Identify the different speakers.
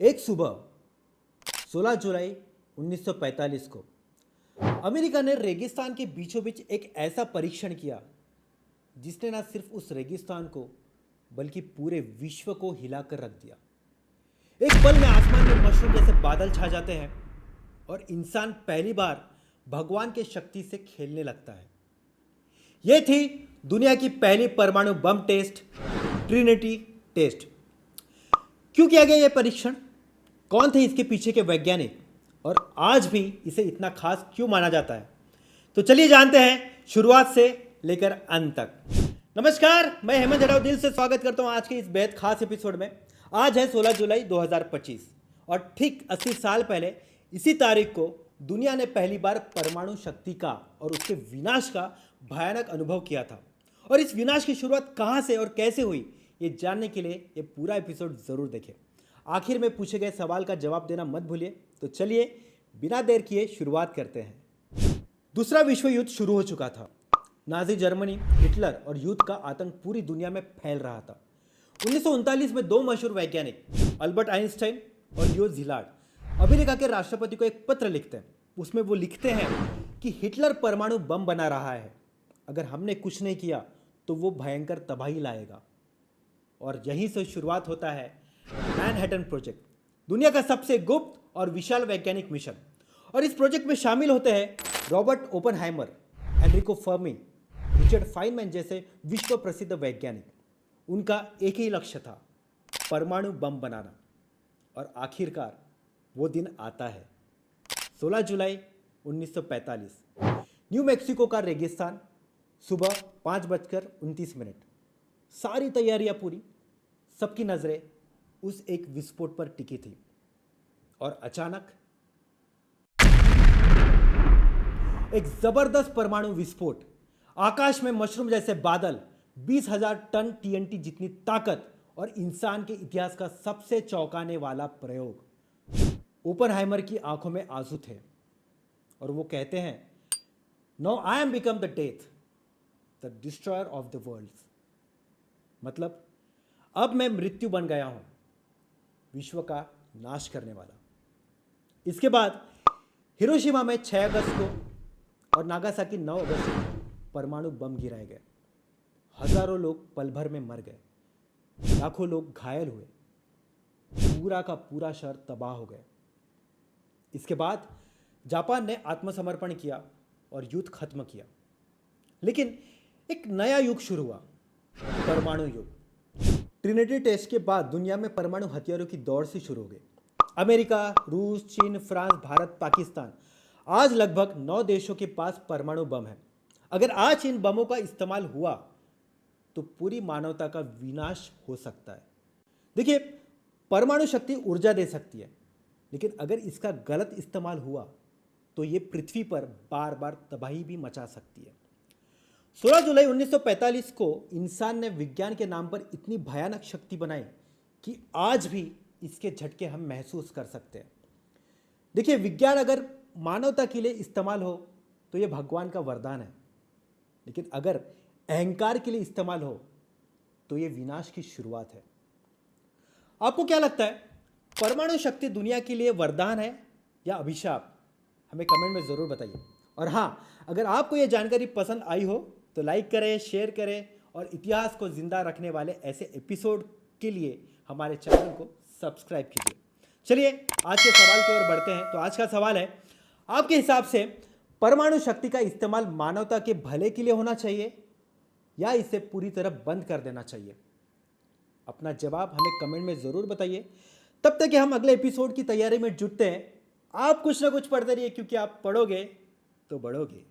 Speaker 1: एक सुबह 16 जुलाई 1945 को अमेरिका ने रेगिस्तान के बीचों बीच एक ऐसा परीक्षण किया जिसने न सिर्फ उस रेगिस्तान को बल्कि पूरे विश्व को हिलाकर रख दिया। एक पल में आसमान में मशरूम जैसे बादल छा जाते हैं और इंसान पहली बार भगवान के शक्ति से खेलने लगता है। यह थी दुनिया की पहली परमाणु बम टेस्ट, ट्रिनिटी टेस्ट। क्यों किया गया यह परीक्षण? कौन थे इसके पीछे के वैज्ञानिक और आज भी इसे इतना खास क्यों माना जाता है? तो चलिए जानते हैं शुरुआत से लेकर अंत तक। नमस्कार, मैं हेमंत जड़ाव दिल से स्वागत करता हूं आज के इस बेहद खास एपिसोड में। आज है 16 जुलाई 2025 और ठीक 80 साल पहले इसी तारीख को दुनिया ने पहली बार परमाणु शक्ति का और उसके विनाश का भयानक अनुभव किया था। और इस विनाश की शुरुआत कहां से और कैसे हुई, ये जानने के लिए ये पूरा एपिसोड जरूर देखें। आखिर में पूछे गए सवाल का जवाब देना मत भूलिए। तो चलिए बिना देर किए शुरुआत करते हैं। दूसरा विश्व युद्ध शुरू हो चुका था। नाजी जर्मनी, हिटलर और युद्ध का आतंक पूरी दुनिया में फैल रहा था। 1939 में दो मशहूर वैज्ञानिक अल्बर्ट आइंस्टाइन और लियो झिलार्ड अमेरिका के राष्ट्रपति को एक पत्र लिखते हैं। उसमें वो लिखते हैं कि हिटलर परमाणु बम बना रहा है, अगर हमने कुछ नहीं किया तो वो भयंकर तबाही लाएगा। और यहीं से शुरुआत होता है मैनहट्टन प्रोजेक्ट, दुनिया का सबसे गुप्त और विशाल वैज्ञानिक मिशन। और इस प्रोजेक्ट में शामिल होते हैं Robert Oppenheimer, Enrico Fermi, Richard Feynman जैसे विश्व प्रसिद्ध वैज्ञानिक। उनका एक ही लक्ष्य था, परमाणु बम बनाना। और आखिरकार वो दिन आता है, 16 जुलाई 1945। न्यू मैक्सिको का रेगिस्तान, सुबह 5:29। सारी तैयारियां पूरी, सबकी नजरें उस एक विस्फोट पर टिकी थी। और अचानक एक जबरदस्त परमाणु विस्फोट, आकाश में मशरूम जैसे बादल, 20,000 टन टीएनटी जितनी ताकत और इंसान के इतिहास का सबसे चौंकाने वाला प्रयोग। ओपनहाइमर की आंखों में आंसू थे और वो कहते हैं, now I am become the death, the destroyer of the world. मतलब अब मैं मृत्यु बन गया हूं, विश्व का नाश करने वाला। इसके बाद हिरोशिमा में 6 अगस्त को और नागासाकी 9 अगस्त को परमाणु बम गिराए गए। हजारों लोग पल भर में मर गए, लाखों लोग घायल हुए, पूरा का पूरा शहर तबाह हो गए। इसके बाद जापान ने आत्मसमर्पण किया और युद्ध खत्म किया। लेकिन एक नया युग शुरू हुआ, परमाणु युग। ट्रिनिटी टेस्ट के बाद दुनिया में परमाणु हथियारों की दौड़ सी शुरू हो गई। अमेरिका, रूस, चीन, फ्रांस, भारत, पाकिस्तान, आज लगभग 9 देशों के पास परमाणु बम है। अगर आज इन बमों का इस्तेमाल हुआ तो पूरी मानवता का विनाश हो सकता है। देखिए, परमाणु शक्ति ऊर्जा दे सकती है, लेकिन अगर इसका गलत इस्तेमाल हुआ तो ये पृथ्वी पर बार बार तबाही भी मचा सकती है। 16 जुलाई 1945 को इंसान ने विज्ञान के नाम पर इतनी भयानक शक्ति बनाई कि आज भी इसके झटके हम महसूस कर सकते हैं। देखिए, विज्ञान अगर मानवता के लिए इस्तेमाल हो तो यह भगवान का वरदान है, लेकिन अगर अहंकार के लिए इस्तेमाल हो तो यह विनाश की शुरुआत है। आपको क्या लगता है, परमाणु शक्ति दुनिया के लिए वरदान है या अभिशाप? हमें कमेंट में ज़रूर बताइए। और हाँ, अगर आपको यह जानकारी पसंद आई हो तो लाइक करें, शेयर करें और इतिहास को जिंदा रखने वाले ऐसे एपिसोड के लिए हमारे चैनल को सब्सक्राइब कीजिए। चलिए आज के सवाल की ओर बढ़ते हैं। तो आज का सवाल है, आपके हिसाब से परमाणु शक्ति का इस्तेमाल मानवता के भले के लिए होना चाहिए या इसे पूरी तरह बंद कर देना चाहिए? अपना जवाब हमें कमेंट में ज़रूर बताइए। तब तक कि हम अगले एपिसोड की तैयारी में जुटते हैं। आप कुछ ना कुछ पढ़ते रहिए, क्योंकि आप पढ़ोगे तो बढ़ोगे।